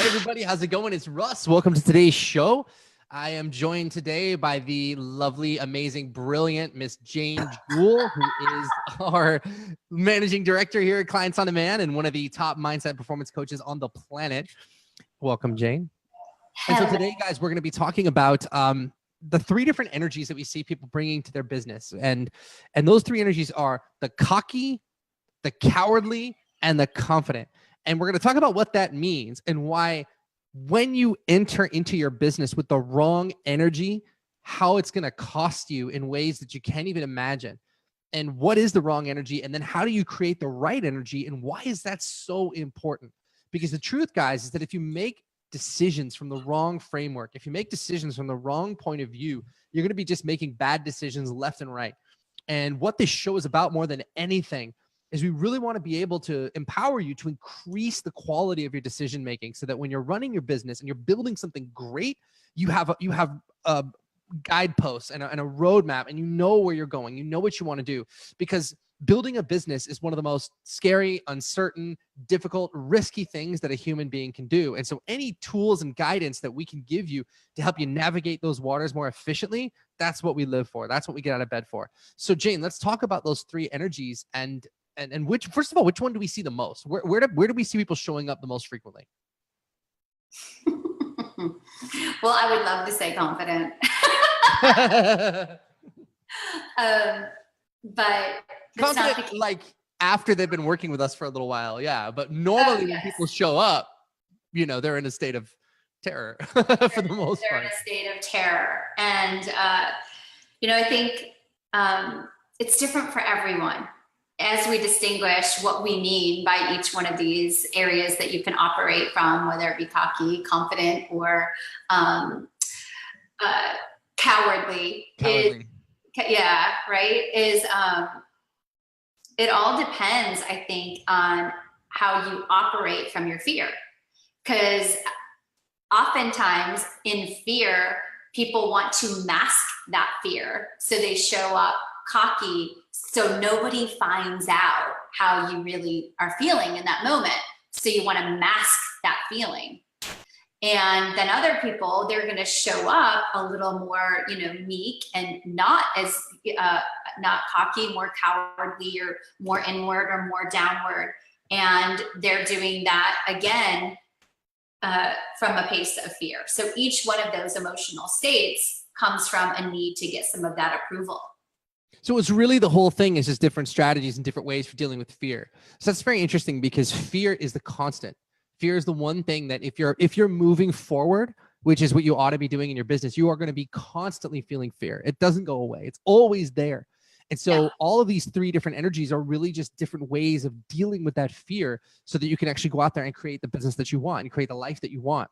everybody, how's it going? It's Russ. Welcome to today's show. I am joined today by the lovely, amazing, brilliant Miss Jayne Jewell, who is our managing director here at Clients on Demand and one of the top mindset performance coaches on the planet. Welcome, Jayne. And so today, guys, we're going to be talking about the three different energies that we see people bringing to their business. And those three energies are the cocky, the cowardly, and the confident. And we're going to talk about what that means and why when you enter into your business with the wrong energy, how it's going to cost you in ways that you can't even imagine. And what is the wrong energy? And then how do you create the right energy? And why is that so important? Because the truth, guys, is that if you make decisions from the wrong framework, if you make decisions from the wrong point of view, you're going to be just making bad decisions left and right. And what this show is about more than anything is we really want to be able to empower you to increase the quality of your decision making so that when you're running your business and you're building something great, you have guideposts and a roadmap, and you know where you're going, you know what you want to do. Because building a business is one of the most scary, uncertain, difficult, risky things that a human being can do. And so any tools and guidance that we can give you to help you navigate those waters more efficiently, that's what we live for. That's what we get out of bed for. So Jayne, let's talk about those three energies and which, first of all, which one do we see the most? Where do we see people showing up the most frequently? Well, I would love to say confident. But confident, like after they've been working with us for a little while, yeah. But normally when people show up, you know, they're in a state of terror for the most part. They're in a state of terror. And, you know, I think it's different for everyone. As we distinguish what we mean by each one of these areas that you can operate from, whether it be cocky, confident, or cowardly. Yeah, right. It all depends, I think, on how you operate from your fear. Because oftentimes in fear, people want to mask that fear. So they show up cocky so nobody finds out how you really are feeling in that moment. So you want to mask that feeling. And then other people, they're going to show up a little more, you know, meek and not as not cocky, more cowardly, or more inward or more downward. And they're doing that again from a place of fear. So each one of those emotional states comes from a need to get some of that approval. So it's really the whole thing is just different strategies and different ways for dealing with fear. So that's very interesting because fear is the constant. Fear is the one thing that if you're moving forward, which is what you ought to be doing in your business, you are going to be constantly feeling fear. It doesn't go away. It's always there. And so all of these three different energies are really just different ways of dealing with that fear so that you can actually go out there and create the business that you want and create the life that you want.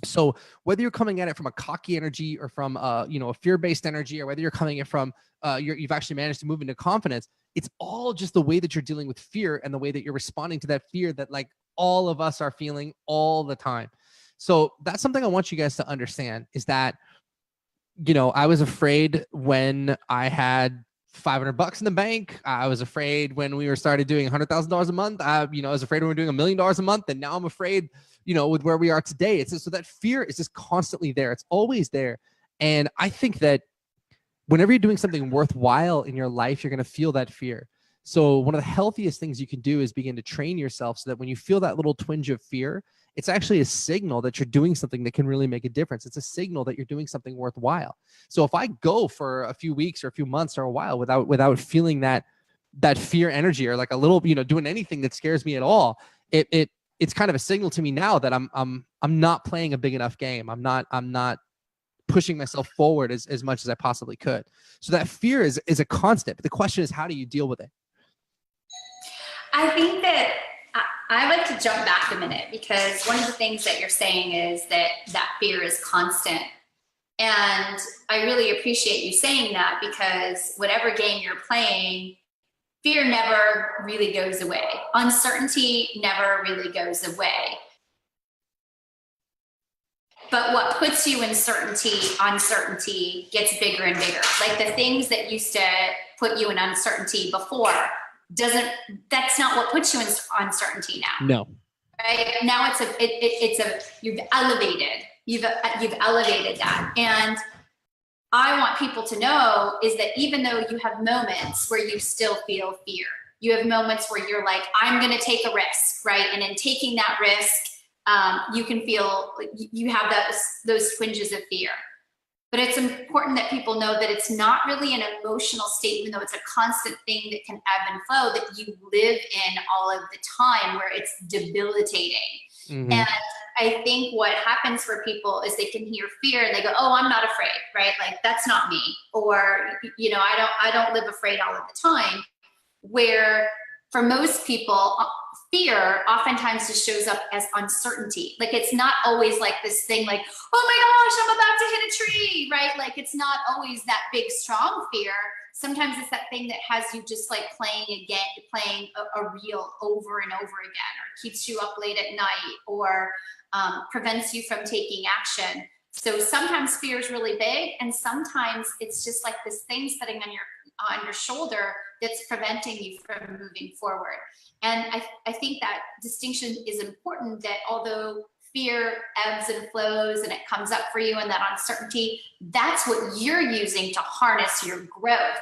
So whether you're coming at it from a cocky energy or from a fear-based energy, or whether you're coming at it from you've actually managed to move into confidence, it's all just the way that you're dealing with fear and the way that you're responding to that fear that like all of us are feeling all the time. So that's something I want you guys to understand is that, you know, I was afraid when I had $500 in the bank. I was afraid when we started doing $100,000 a month. I was afraid when we were doing $1 million a month. And now I'm afraid, you know, with where we are today. It's just, so that fear is just constantly there. It's always there. And I think that whenever you're doing something worthwhile in your life, you're going to feel that fear. So one of the healthiest things you can do is begin to train yourself so that when you feel that little twinge of fear, it's actually a signal that you're doing something that can really make a difference. It's a signal that you're doing something worthwhile. So if I go for a few weeks or a few months or a while without feeling that fear energy or like a little, you know, doing anything that scares me at all, it's kind of a signal to me now that I'm not playing a big enough game. I'm not pushing myself forward as much as I possibly could. So that fear is a constant. But the question is, how do you deal with it? I think that I like to jump back a minute because one of the things that you're saying is that fear is constant. And I really appreciate you saying that because whatever game you're playing, fear never really goes away. Uncertainty never really goes away. But what puts you in uncertainty gets bigger and bigger. Like the things that used to put you in uncertainty before, that's not what puts you in uncertainty now. No. right? Now you've elevated that. And I want people to know is that even though you have moments where you still feel fear, you have moments where you're like, I'm going to take a risk, right? And in taking that risk, you can feel you have those twinges of fear. But it's important that people know that it's not really an emotional state, even though it's a constant thing that can ebb and flow, that you live in all of the time, where it's debilitating. Mm-hmm. And I think what happens for people is they can hear fear and they go, oh, I'm not afraid, right? Like, that's not me. Or, I don't live afraid all of the time. Where for most people, fear oftentimes just shows up as uncertainty. Like, it's not always like this thing like, oh my gosh, I'm about to hit a tree, right? Like, it's not always that big, strong fear. Sometimes it's that thing that has you just like playing a reel over and over again, or keeps you up late at night, or prevents you from taking action. So sometimes fear is really big, and sometimes it's just like this thing sitting on your shoulder that's preventing you from moving forward. And I think that distinction is important, that although fear ebbs and flows and it comes up for you, and that uncertainty, that's what you're using to harness your growth.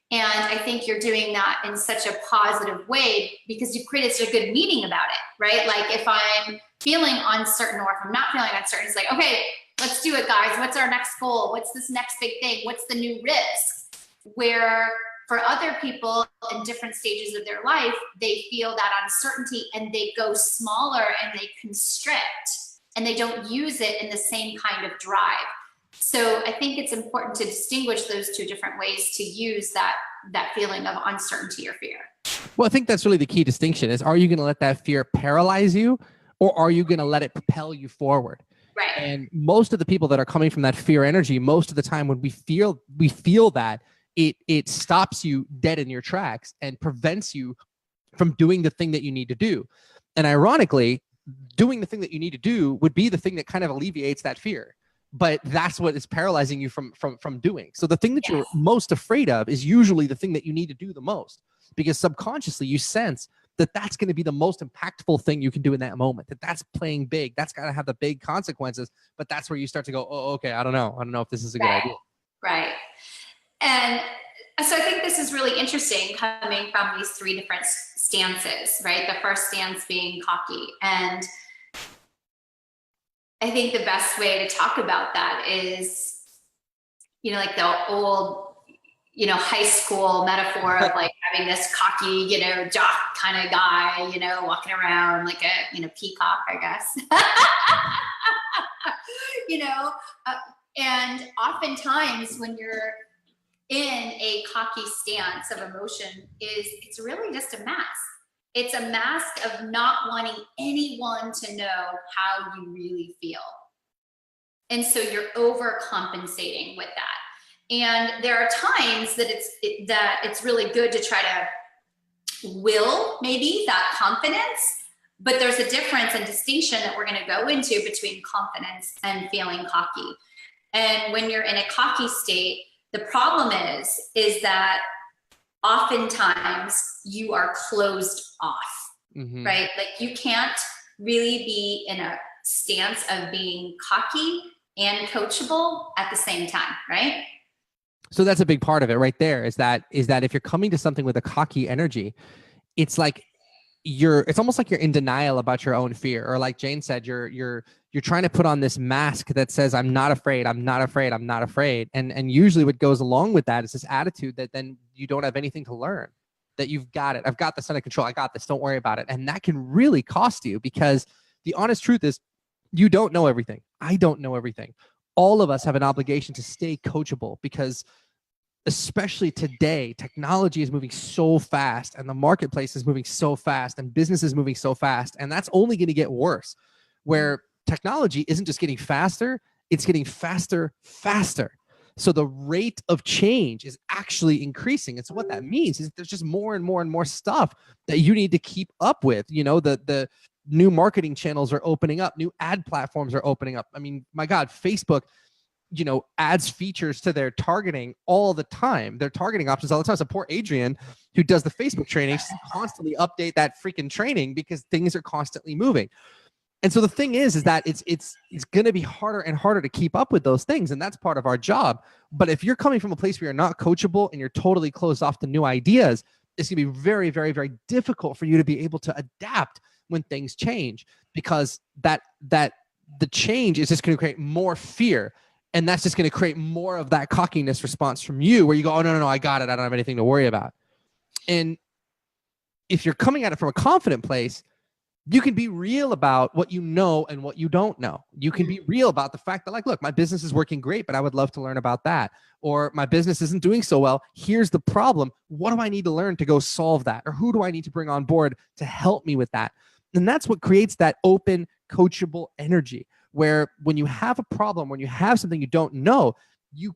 And I think you're doing that in such a positive way, because you've created such a good meaning about it, right? Like, if I'm feeling uncertain, or if I'm not feeling uncertain, it's like, okay, let's do it, guys. What's our next goal? What's this next big thing? What's the new risk? Where for other people in different stages of their life, they feel that uncertainty and they go smaller and they constrict, and they don't use it in the same kind of drive. So I think it's important to distinguish those two different ways to use that feeling of uncertainty or fear. Well, I think that's really the key distinction is, are you going to let that fear paralyze you, or are you going to let it propel you forward? Right. And most of the people that are coming from that fear energy, most of the time when we feel that, it stops you dead in your tracks and prevents you from doing the thing that you need to do. And ironically, doing the thing that you need to do would be the thing that kind of alleviates that fear. But that's what is paralyzing you from doing. So the thing that you're most afraid of is usually the thing that you need to do the most, because subconsciously you sense that that's going to be the most impactful thing you can do in that moment, that's playing big, that's got to have the big consequences. But that's where you start to go, oh, okay, I don't know if this is a good idea. Right. And so I think this is really interesting, coming from these three different stances, right? The first stance being cocky. And I think the best way to talk about that is, like the old, high school metaphor of like having this cocky, jock kind of guy, walking around like a, peacock, I guess. And oftentimes when you're in a cocky stance of emotion, it's really just a mask. It's a mask of not wanting anyone to know how you really feel. And so you're overcompensating with that. And there are times that it's really good to try to will maybe that confidence, but there's a difference and distinction that we're going to go into between confidence and feeling cocky. And when you're in a cocky state, the problem is that oftentimes you are closed off, right? Like, you can't really be in a stance of being cocky and coachable at the same time, right? So that's a big part of it right there, is that if you're coming to something with a cocky energy, it's like it's almost like you're in denial about your own fear. Or like Jayne said, you're trying to put on this mask that says, I'm not afraid, I'm not afraid, I'm not afraid. And usually what goes along with that is this attitude that then you don't have anything to learn, that you've got it. I've got this under control. I got this. Don't worry about it. And that can really cost you, because the honest truth is, you don't know everything. I don't know everything. All of us have an obligation to stay coachable, because especially today, technology is moving so fast, and the marketplace is moving so fast, and business is moving so fast. And that's only going to get worse, where technology isn't just getting faster, it's getting faster. So the rate of change is actually increasing. And so what that means is there's just more and more and more stuff that you need to keep up with. The new marketing channels are opening up, new ad platforms are opening up. I mean, my God, Facebook, adds features to their targeting all the time, their targeting options all the time. So poor Adrian, who does the Facebook training, constantly update that freaking training because things are constantly moving. And so the thing is that it's going to be harder and harder to keep up with those things. And that's part of our job. But if you're coming from a place where you're not coachable and you're totally closed off to new ideas, it's going to be very, very, very difficult for you to be able to adapt when things change, because that the change is just going to create more fear. And that's just going to create more of that cockiness response from you where you go, oh, no, I got it. I don't have anything to worry about. And if you're coming at it from a confident place, you can be real about what you know and what you don't know. You can be real about the fact that, like, look, my business is working great, but I would love to learn about that. Or my business isn't doing so well. Here's the problem. What do I need to learn to go solve that? Or who do I need to bring on board to help me with that? And that's what creates that open, coachable energy, where when you have a problem, when you have something you don't know, you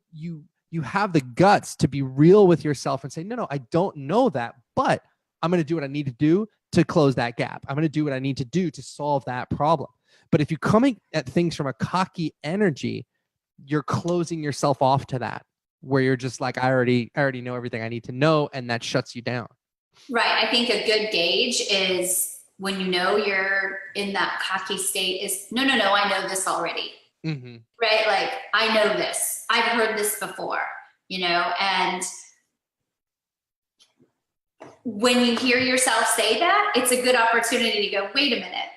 have the guts to be real with yourself and say, no, I don't know that, but I'm going to do what I need to do to close that gap. I'm going to do what I need to do to solve that problem. But if you're coming at things from a cocky energy, you're closing yourself off to that, where you're just like, I already know everything I need to know. And that shuts you down. Right. I think a good gauge is when you know you're in that cocky state is, no, I know this already. Mm-hmm. Right? Like, I know this. I've heard this before, and when you hear yourself say that, it's a good opportunity to go, wait a minute,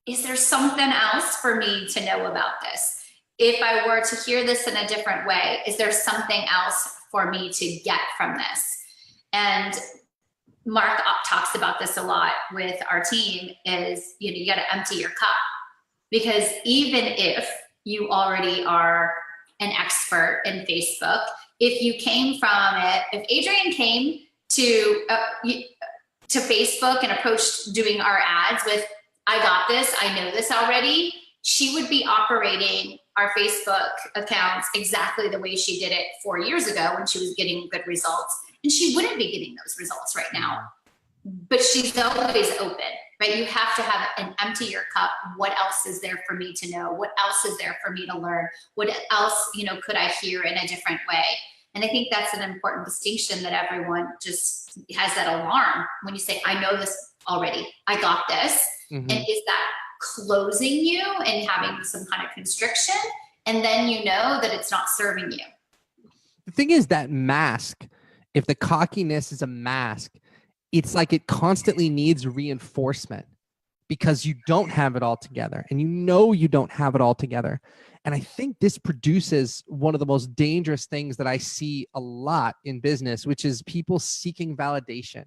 is there something else for me to know about this? If I were to hear this in a different way, is there something else for me to get from this? And Mark talks about this a lot with our team is, you got to empty your cup, because even if you already are an expert in Facebook, if you came from it, if Adrian came to Facebook and approached doing our ads with, I got this, I know this already, she would be operating our Facebook accounts exactly the way she did it 4 years ago when she was getting good results. And she wouldn't be getting those results right now. But she's always open, right? You have to have an empty your cup. What else is there for me to know? What else is there for me to learn? What else, could I hear in a different way? And I think that's an important distinction that everyone just has that alarm when you say, I know this already. I got this. Mm-hmm. And is that closing you and having some kind of constriction? And then you know that it's not serving you. The thing is that mask, if the cockiness is a mask, it's like it constantly needs reinforcement because you don't have it all together and you don't have it all together. And I think this produces one of the most dangerous things that I see a lot in business, which is people seeking validation,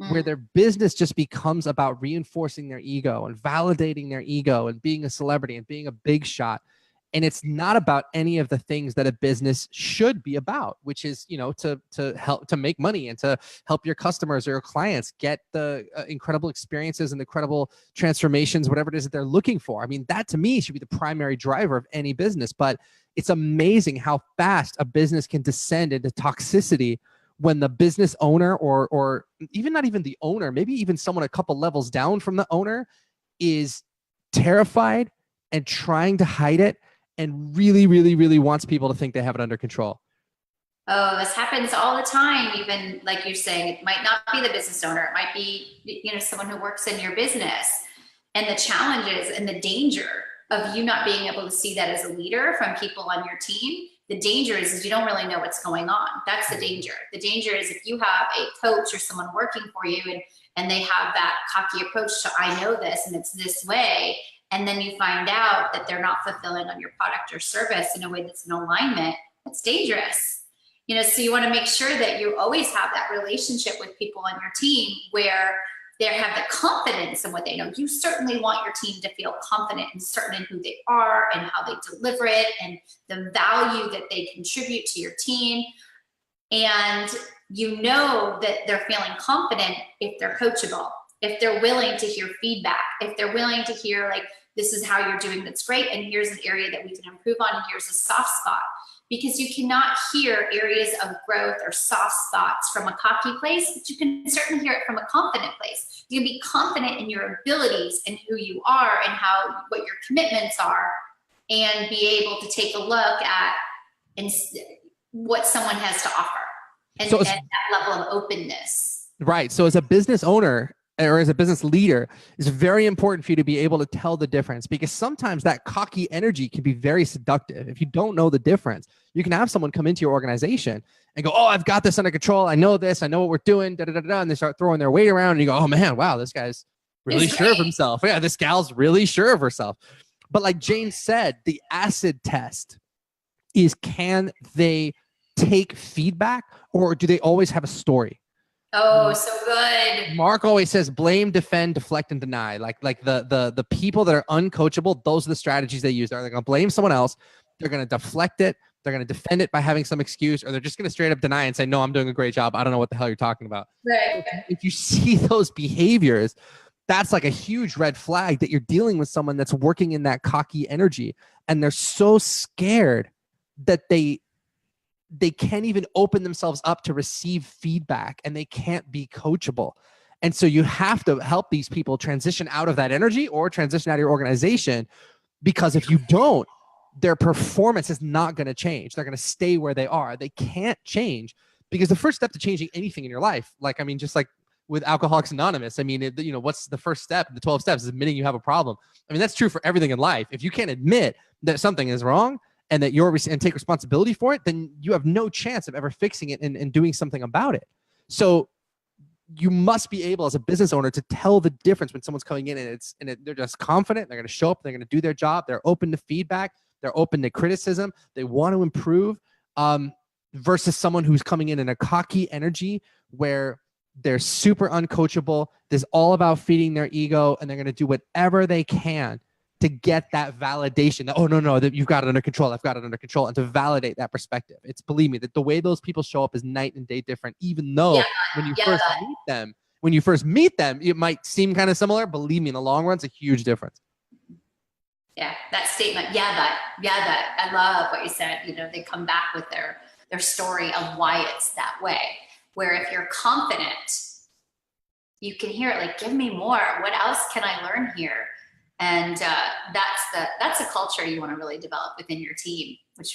where their business just becomes about reinforcing their ego and validating their ego and being a celebrity and being a big shot. And it's not about any of the things that a business should be about, which is, to help to make money and to help your customers or your clients get the incredible experiences and incredible transformations, whatever it is that they're looking for. I mean, that to me should be the primary driver of any business. But it's amazing how fast a business can descend into toxicity when the business owner or even not even the owner, maybe even someone a couple levels down from the owner is terrified and trying to hide it, and really, really, really wants people to think they have it under control. Oh, this happens all the time. Even like you're saying, it might not be the business owner. It might be, someone who works in your business. And the challenges and the danger of you not being able to see that as a leader from people on your team. The danger is you don't really know what's going on. That's the danger. The danger is if you have a coach or someone working for you and they have that cocky approach to, I know this and it's this way. And then you find out that they're not fulfilling on your product or service in a way that's in alignment, it's dangerous. So you want to make sure that you always have that relationship with people on your team where they have the confidence in what they know. You certainly want your team to feel confident and certain in who they are and how they deliver it and the value that they contribute to your team. And that they're feeling confident if they're coachable, if they're willing to hear feedback, if they're willing to hear like, this is how you're doing that's great, and here's an area that we can improve on, and here's a soft spot. Because you cannot hear areas of growth or soft spots from a cocky place, but you can certainly hear it from a confident place. You can be confident in your abilities and who you are and what your commitments are, and be able to take a look at what someone has to offer and that level of openness. Right. So as a business owner or as a business leader, it's very important for you to be able to tell the difference, because sometimes that cocky energy can be very seductive. If you don't know the difference, you can have someone come into your organization and go, oh, I've got this under control. I know this. I know what we're doing. Da, da, da, da, and they start throwing their weight around and you go, oh man, wow, this guy's really sure of himself. Yeah, this gal's really sure of herself. But like Jayne said, the acid test is, can they take feedback, or do they always have a story? Oh, so good. Mark always says blame, defend, deflect, and deny. Like the people that are uncoachable, those are the strategies they use. They're going to blame someone else. They're going to deflect it. They're going to defend it by having some excuse, or they're just going to straight up deny and say, no, I'm doing a great job. I don't know what the hell you're talking about. Right. If you see those behaviors, that's like a huge red flag that you're dealing with someone that's working in that cocky energy, and they're so scared that they can't even open themselves up to receive feedback, and they can't be coachable. And so you have to help these people transition out of that energy or transition out of your organization, because if you don't, their performance is not going to change. They're going to stay where they are. They can't change, because the first step to changing anything in your life, like, I mean, just like with Alcoholics Anonymous, I mean, what's the first step? The 12 steps is admitting you have a problem. I mean, that's true for everything in life. If you can't admit that something is wrong, and that and take responsibility for it, then you have no chance of ever fixing it and doing something about it. So you must be able, as a business owner, to tell the difference when someone's coming in and they're just confident, they're going to show up, they're going to do their job, they're open to feedback, they're open to criticism, they want to improve, versus someone who's coming in a cocky energy where they're super uncoachable. This is all about feeding their ego, and they're going to do whatever they can to get that validation that, oh, no, that you've got it under control. I've got it under control. And to validate that perspective. It's, believe me, that the way those people show up is night and day different, even though when you first meet them, it might seem kind of similar. Believe me, in the long run, it's a huge difference. Yeah, that statement. Yeah, that. I love what you said. They come back with their story of why it's that way. Where if you're confident, you can hear it like, give me more. What else can I learn here? And that's a culture you want to really develop within your team, which,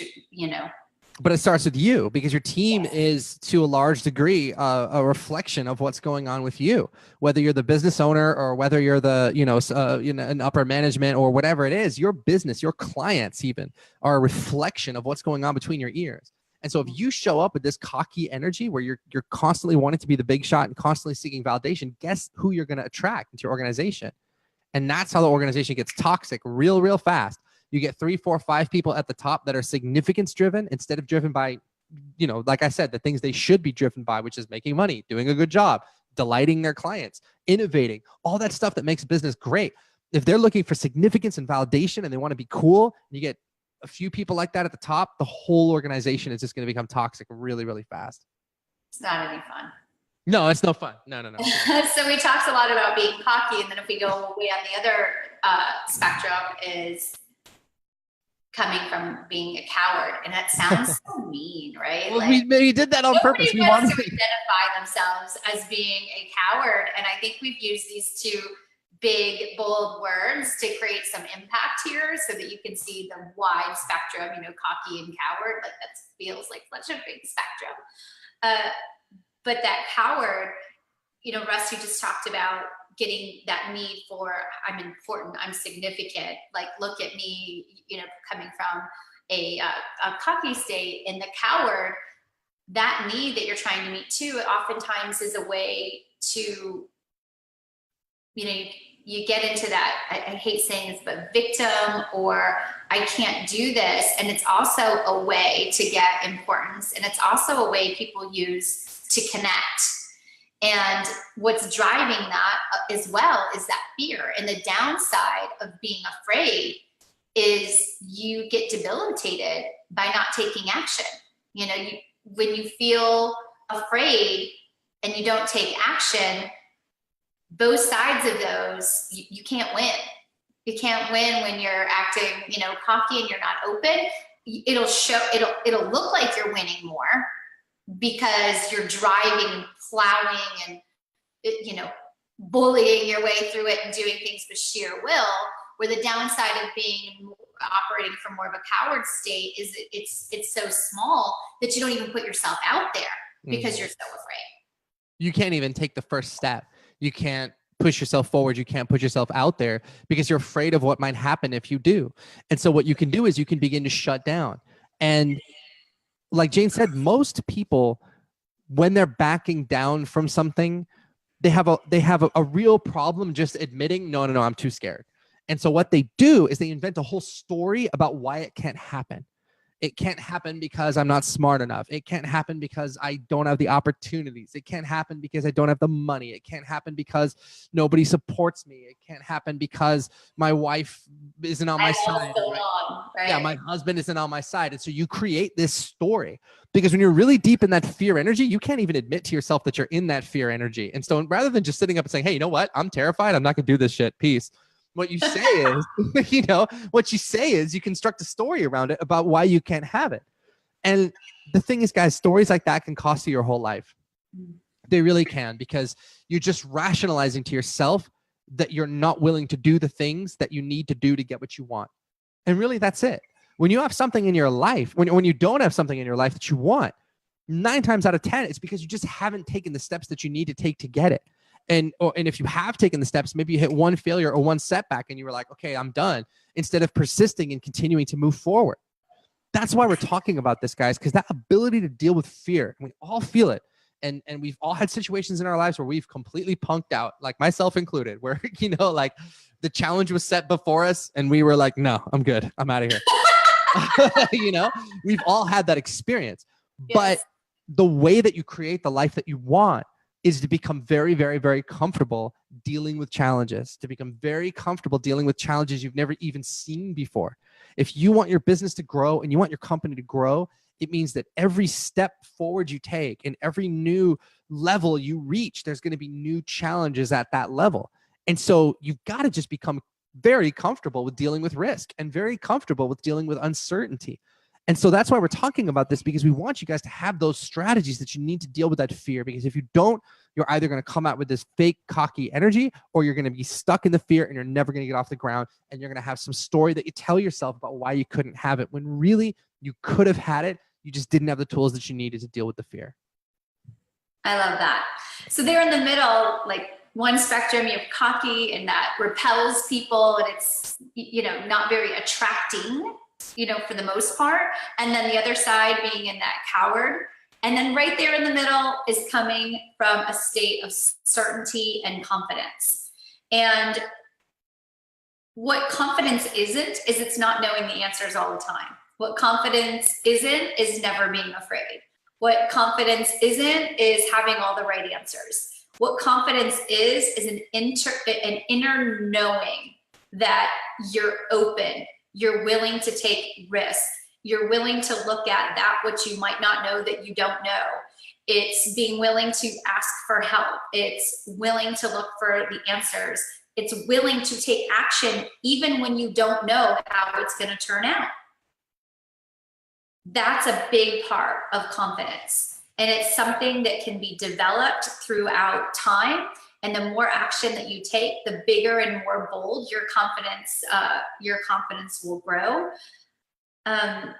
But it starts with you, because your team is, to a large degree, a reflection of what's going on with you. Whether you're the business owner or whether you're the, an upper management or whatever it is, your business, your clients even are a reflection of what's going on between your ears. And so if you show up with this cocky energy where you're constantly wanting to be the big shot and constantly seeking validation, guess who you're going to attract into your organization? And that's how the organization gets toxic real fast. You get 3, 4, 5 people at the top that are significance driven instead of driven by, like I said, the things they should be driven by, which is making money, doing a good job, delighting their clients, innovating, all that stuff that makes business great. If they're looking for significance and validation and they want to be cool, and you get a few people like that at the top, the whole organization is just going to become toxic really fast. It's not any fun. No, it's no fun. No. So we talked a lot about being cocky, and then if we go way on the other spectrum is coming from being a coward, and that sounds so mean, right? Well, we did that on purpose. We wanted to identify themselves as being a coward, and I think we've used these two big, bold words to create some impact here, so that you can see the wide spectrum. Cocky and coward, like that feels like such a big spectrum. But that coward, Russ, you just talked about getting that need for, I'm important, I'm significant, like, look at me, coming from a cocky state. And the coward, that need that you're trying to meet too, oftentimes is a way to, you get into that, I hate saying this, but victim, or I can't do this. And it's also a way to get importance. And it's also a way people use to connect. And what's driving that as well is that fear. And the downside of being afraid is you get debilitated by not taking action. When you feel afraid and you don't take action, both sides of those, you can't win. You can't win when you're acting, cocky and you're not open. It'll look like you're winning more because you're driving, plowing, and, bullying your way through it and doing things with sheer will, where the downside of being operating from more of a coward state is it's so small that you don't even put yourself out there because you're so afraid. You can't even take the first step. You can't push yourself forward. You can't put yourself out there because you're afraid of what might happen if you do. And so what you can do is you can begin to shut down. And like Jayne said, most people, when they're backing down from something, they have a real problem just admitting, no, I'm too scared. And so what they do is they invent a whole story about why it can't happen. It can't happen because I'm not smart enough. It can't happen because I don't have the opportunities. It can't happen because I don't have the money. It can't happen because nobody supports me. It can't happen because my wife isn't on my side. Right? Yeah, my husband isn't on my side. And so you create this story because when you're really deep in that fear energy, you can't even admit to yourself that you're in that fear energy. And so rather than just sitting up and saying, hey, you know what? I'm terrified. I'm not going to do this shit. Peace. What you say is, what you say is you construct a story around it about why you can't have it. And the thing is, guys, stories like that can cost you your whole life. They really can, because you're just rationalizing to yourself that you're not willing to do the things that you need to do to get what you want. And really, that's it. When you have something in your life, when you don't have something in your life that you want, 9 times out of 10, it's because you just haven't taken the steps that you need to take to get it. And if you have taken the steps, maybe you hit one failure or one setback and you were like, okay, I'm done, instead of persisting and continuing to move forward. That's why we're talking about this, guys, because that ability to deal with fear, we all feel it. And we've all had situations in our lives where we've completely punked out, like myself included, where, like the challenge was set before us and we were like, no, I'm good. I'm out of here. We've all had that experience. Yes. But the way that you create the life that you want is to become very, very, very comfortable dealing with challenges, to become very comfortable dealing with challenges you've never even seen before. If you want your business to grow and you want your company to grow, it means that every step forward you take and every new level you reach, there's going to be new challenges at that level. And so you've got to just become very comfortable with dealing with risk and very comfortable with dealing with uncertainty. And so that's why we're talking about this, because we want you guys to have those strategies that you need to deal with that fear. Because if you don't, you're either going to come out with this fake cocky energy, or you're going to be stuck in the fear and you're never going to get off the ground. And you're going to have some story that you tell yourself about why you couldn't have it, when really you could have had it. You just didn't have the tools that you needed to deal with the fear. I love that. So they're in the middle, like one spectrum, you have cocky and that repels people and it's, not very attracting, for the most part. And then the other side being in that coward. And then right there in the middle is coming from a state of certainty and confidence. And what confidence isn't is it's not knowing the answers all the time. What confidence isn't is never being afraid. What confidence isn't is having all the right answers. What confidence is an inner knowing that you're open, you're willing to take risks, you're willing to look at that which you might not know that you don't know. It's being willing to ask for help. It's willing to look for the answers. It's willing to take action even when you don't know how it's going to turn out. That's a big part of confidence. And it's something that can be developed throughout time. And the more action that you take, the bigger and more bold your confidence will grow. And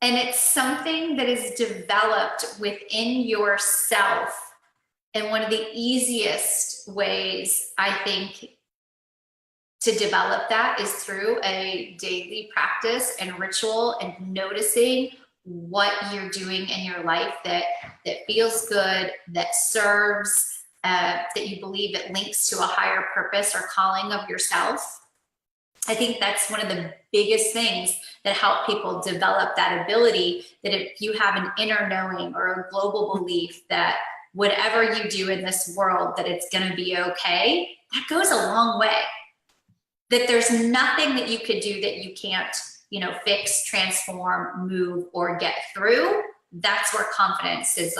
it's something that is developed within yourself. And one of the easiest ways, I think, to develop that is through a daily practice and ritual and noticing what you're doing in your life that feels good, that serves, that you believe it links to a higher purpose or calling of yourself. I think that's one of the biggest things that help people develop that ability, that if you have an inner knowing or a global belief that whatever you do in this world, that it's going to be okay, that goes a long way. That there's nothing that you could do that you can't, fix, transform, move, or get through. That's where confidence is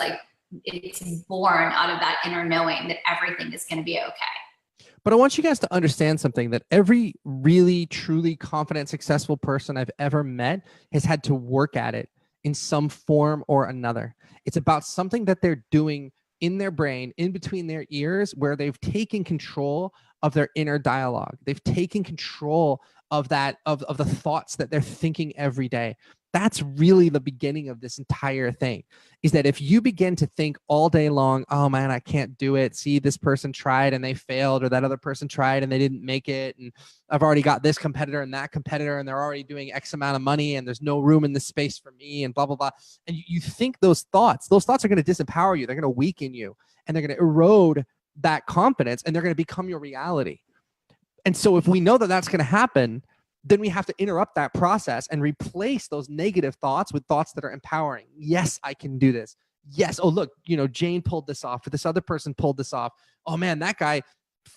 it's born out of that inner knowing that everything is going to be okay. But I want you guys to understand something, that every really, truly confident, successful person I've ever met has had to work at it in some form or another. It's about something that they're doing in their brain, in between their ears, where they've taken control of their inner dialogue. They've taken control of that, of the thoughts that they're thinking every day. That's really the beginning of this entire thing, is that if you begin to think all day long, oh man, I can't do it. See, this person tried and they failed, or that other person tried and they didn't make it. And I've already got this competitor and that competitor, and they're already doing X amount of money, and there's no room in this space for me, and blah, blah, blah. And you think those thoughts are going to disempower you. They're going to weaken you, and they're going to erode that confidence, and they're going to become your reality. And so if we know that that's going to happen, then we have to interrupt that process and replace those negative thoughts with thoughts that are empowering. Yes, I can do this. Yes. Oh, look, Jayne pulled this off, or this other person pulled this off. Oh man, that guy,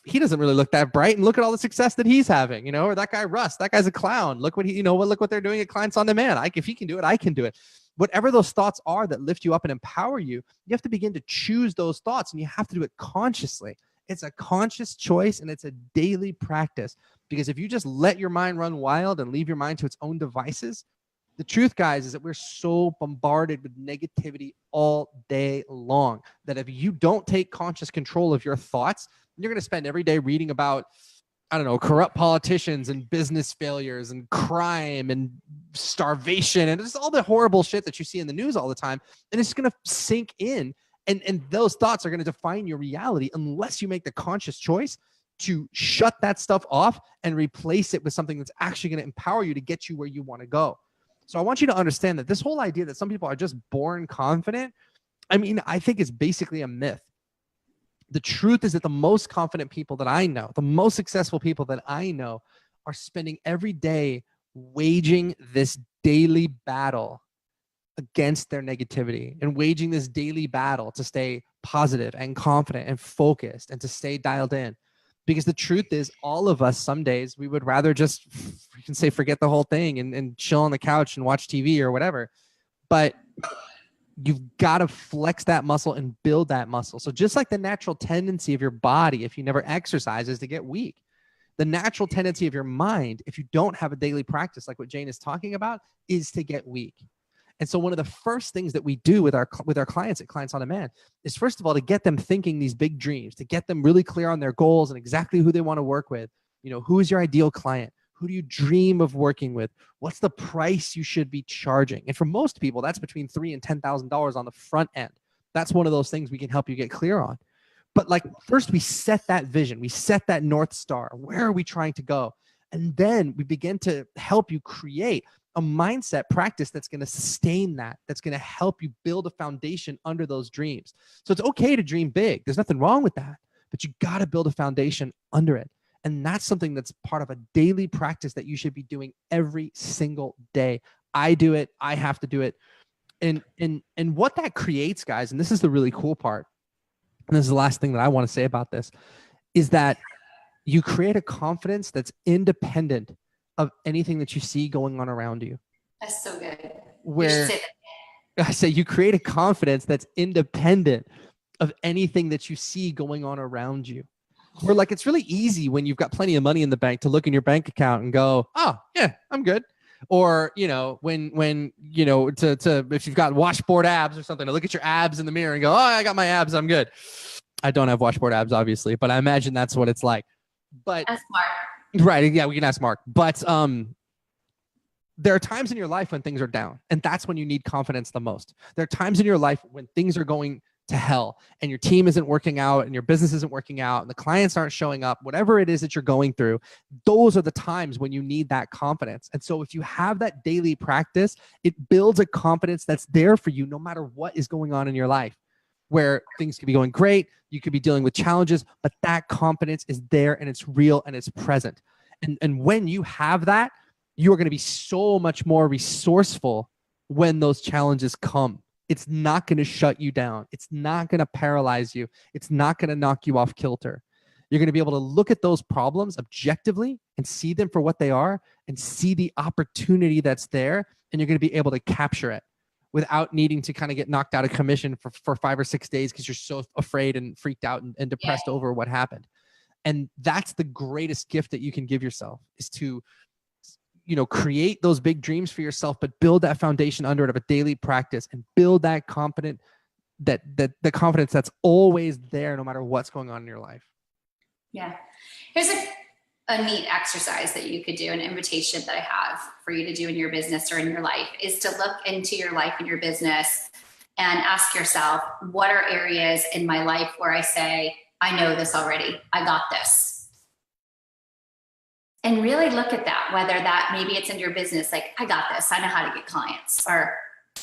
he doesn't really look that bright, and look at all the success that he's having, or that guy, Russ, that guy's a clown. Look what look what they're doing at Clients on Demand. If he can do it, I can do it. Whatever those thoughts are that lift you up and empower you, you have to begin to choose those thoughts, and you have to do it consciously. It's a conscious choice, and it's a daily practice. Because if you just let your mind run wild and leave your mind to its own devices, the truth, guys, is that we're so bombarded with negativity all day long that if you don't take conscious control of your thoughts, you're going to spend every day reading about, I don't know, corrupt politicians and business failures and crime and starvation and just all the horrible shit that you see in the news all the time. And it's going to sink in. And those thoughts are going to define your reality unless you make the conscious choice to shut that stuff off and replace it with something that's actually going to empower you to get you where you want to go. So I want you to understand that this whole idea that some people are just born confident, I think it's basically a myth. The truth is that the most confident people that I know, the most successful people that I know, are spending every day waging this daily battle against their negativity and waging this daily battle to stay positive and confident and focused and to stay dialed in. Because the truth is, all of us, some days, we would rather just, you can say, forget the whole thing and chill on the couch and watch TV or whatever. But you've got to flex that muscle and build that muscle. So just like the natural tendency of your body, if you never exercise, is to get weak, the natural tendency of your mind, if you don't have a daily practice like what Jayne is talking about, is to get weak. And so one of the first things that we do with our clients at Clients on Demand is, first of all, to get them thinking these big dreams, to get them really clear on their goals and exactly who they want to work with. Who is your ideal client? Who do you dream of working with? What's the price you should be charging? And for most people, that's between $3,000 and $10,000 on the front end. That's one of those things we can help you get clear on. But first we set that vision, we set that North Star. Where are we trying to go? And then we begin to help you create a mindset practice that's going to sustain that's going to help you build a foundation under those dreams. So it's okay to dream big. There's nothing wrong with that, but you got to build a foundation under it. And that's something that's part of a daily practice that you should be doing every single day. I do it. I have to do it. And what that creates, guys, and this is the really cool part, and this is the last thing that I want to say about this, is that you create a confidence that's independent of anything that you see going on around you. That's so good. Where I say you create a confidence that's independent of anything that you see going on around you. Where it's really easy when you've got plenty of money in the bank to look in your bank account and go, oh yeah, I'm good. Or, when if you've got washboard abs or something, to look at your abs in the mirror and go, oh, I got my abs, I'm good. I don't have washboard abs, obviously, but I imagine that's what it's like. But that's smart. Right. Yeah, we can ask Mark. But there are times in your life when things are down, and that's when you need confidence the most. There are times in your life when things are going to hell and your team isn't working out and your business isn't working out and the clients aren't showing up, whatever it is that you're going through, those are the times when you need that confidence. And so if you have that daily practice, it builds a confidence that's there for you no matter what is going on in your life, where things could be going great, you could be dealing with challenges, but that confidence is there and it's real and it's present. And when you have that, you are going to be so much more resourceful when those challenges come. It's not going to shut you down. It's not going to paralyze you. It's not going to knock you off kilter. You're going to be able to look at those problems objectively and see them for what they are and see the opportunity that's there. And you're going to be able to capture it without needing to kind of get knocked out of commission for 5 or 6 days because you're so afraid and freaked out and depressed over what happened. And that's the greatest gift that you can give yourself, is to create those big dreams for yourself, but build that foundation under it of a daily practice and build that confidence, that the confidence that's always there no matter what's going on in your life. Yeah. Here's a neat exercise that you could do, an invitation that I have for you to do in your business or in your life, is to look into your life and your business and ask yourself, what are areas in my life where I say, I know this already, I got this. And really look at that, whether that maybe it's in your business, like, I got this, I know how to get clients, or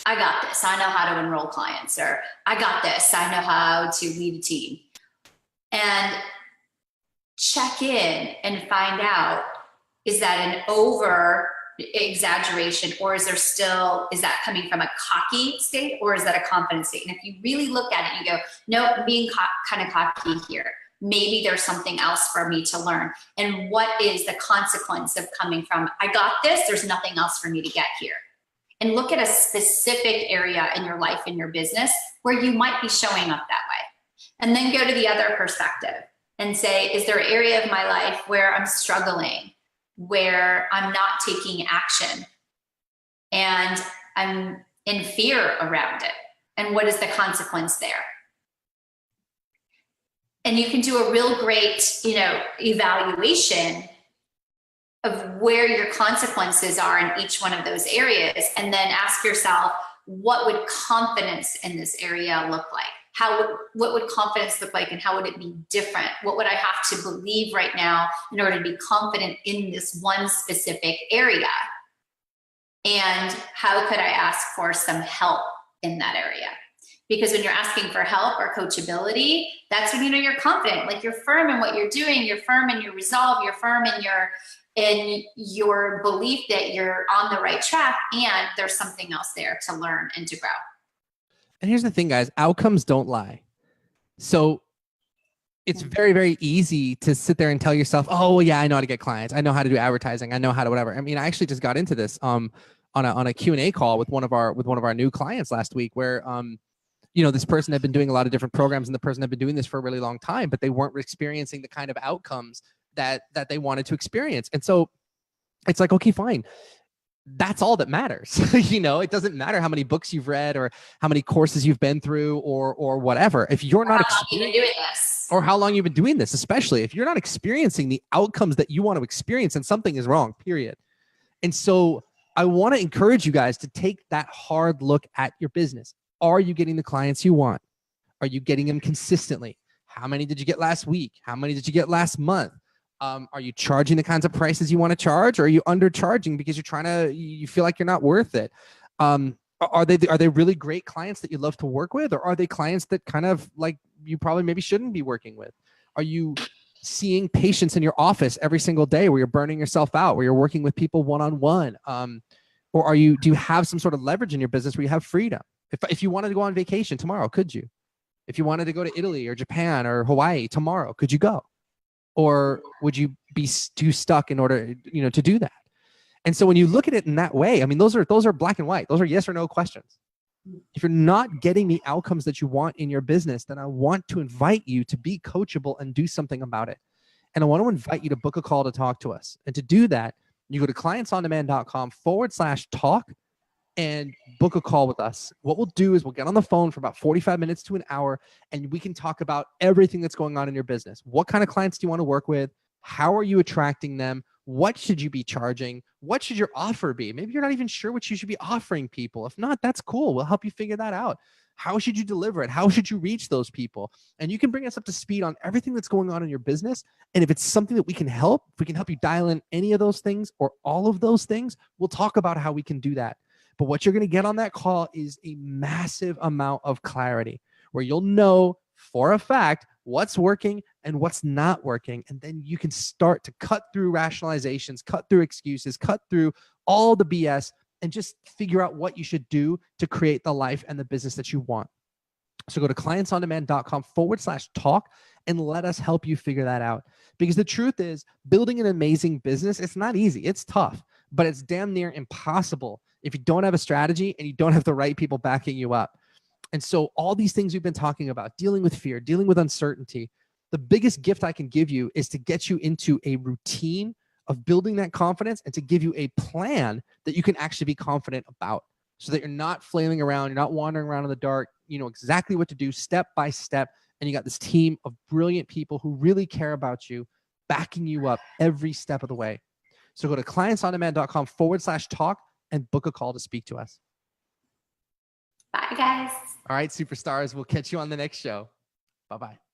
I got this, I know how to enroll clients, or I got this, I know how to lead a team. And check in and find out, is that an over exaggeration, or is that coming from a cocky state, or is that a confident state? And if you really look at it, you go, no, I'm being kind of cocky here. Maybe there's something else for me to learn. And what is the consequence of coming from, I got this, there's nothing else for me to get here. And look at a specific area in your life, in your business, where you might be showing up that way. And then go to the other perspective and say, is there an area of my life where I'm struggling, where I'm not taking action, and I'm in fear around it? And what is the consequence there? And you can do a real great, evaluation of where your consequences are in each one of those areas. And then ask yourself, what would confidence in this area look like? What would confidence look like, and how would it be different? What would I have to believe right now in order to be confident in this one specific area? And how could I ask for some help in that area? Because when you're asking for help or coachability, that's when you're confident, like you're firm in what you're doing, you're firm in your resolve, you're firm in your belief that you're on the right track, and there's something else there to learn and to grow. And here's the thing, guys, outcomes don't lie. So it's very, very easy to sit there and tell yourself, oh, well, yeah, I know how to get clients. I know how to do advertising. I know how to whatever. I mean, I actually just got into this on a Q&A call with one of our new clients last week, where this person had been doing a lot of different programs, and the person had been doing this for a really long time, but they weren't experiencing the kind of outcomes that they wanted to experience. And so it's like, okay, fine. That's all that matters. It doesn't matter how many books you've read or how many courses you've been through or whatever. If you're not experiencing this, or how long you've been doing this, especially if you're not experiencing the outcomes that you want to experience, and something is wrong, period. And so I want to encourage you guys to take that hard look at your business. Are you getting the clients you want? Are you getting them consistently? How many did you get last week? How many did you get last month? Are you charging the kinds of prices you want to charge, or are you undercharging because you feel like you're not worth it? Are they really great clients that you love to work with, or are they clients that kind of like you probably maybe shouldn't be working with? Are you seeing patients in your office every single day where you're burning yourself out, where you're working with people one-on-one? Or do you have some sort of leverage in your business where you have freedom? If you wanted to go on vacation tomorrow, could you? If you wanted to go to Italy or Japan or Hawaii tomorrow, could you go? Or would you be too stuck in order, to do that? And so when you look at it in that way, I mean, those are black and white. Those are yes or no questions. If you're not getting the outcomes that you want in your business, then I want to invite you to be coachable and do something about it. And I want to invite you to book a call to talk to us. And to do that, you go to clientsondemand.com/talk and book a call with us. What we'll do is we'll get on the phone for about 45 minutes to an hour, and we can talk about everything that's going on in your business. What kind of clients do you want to work with? How are you attracting them? What should you be charging? What should your offer be? Maybe you're not even sure what you should be offering people. If not, that's cool. We'll help you figure that out. How should you deliver it? How should you reach those people? And you can bring us up to speed on everything that's going on in your business. And if it's something that we can help, if we can help you dial in any of those things or all of those things, we'll talk about how we can do that. But what you're going to get on that call is a massive amount of clarity, where you'll know for a fact what's working and what's not working. And then you can start to cut through rationalizations, cut through excuses, cut through all the BS, and just figure out what you should do to create the life and the business that you want. So go to clientsondemand.com/talk and let us help you figure that out. Because the truth is, building an amazing business, it's not easy. It's tough, but it's damn near impossible if you don't have a strategy and you don't have the right people backing you up. And so all these things we've been talking about, dealing with fear, dealing with uncertainty, the biggest gift I can give you is to get you into a routine of building that confidence and to give you a plan that you can actually be confident about, so that you're not flailing around, you're not wandering around in the dark, you know exactly what to do step by step, and you got this team of brilliant people who really care about you, backing you up every step of the way. So go to clientsondemand.com/talk and book a call to speak to us. Bye, guys. All right, superstars. We'll catch you on the next show. Bye-bye.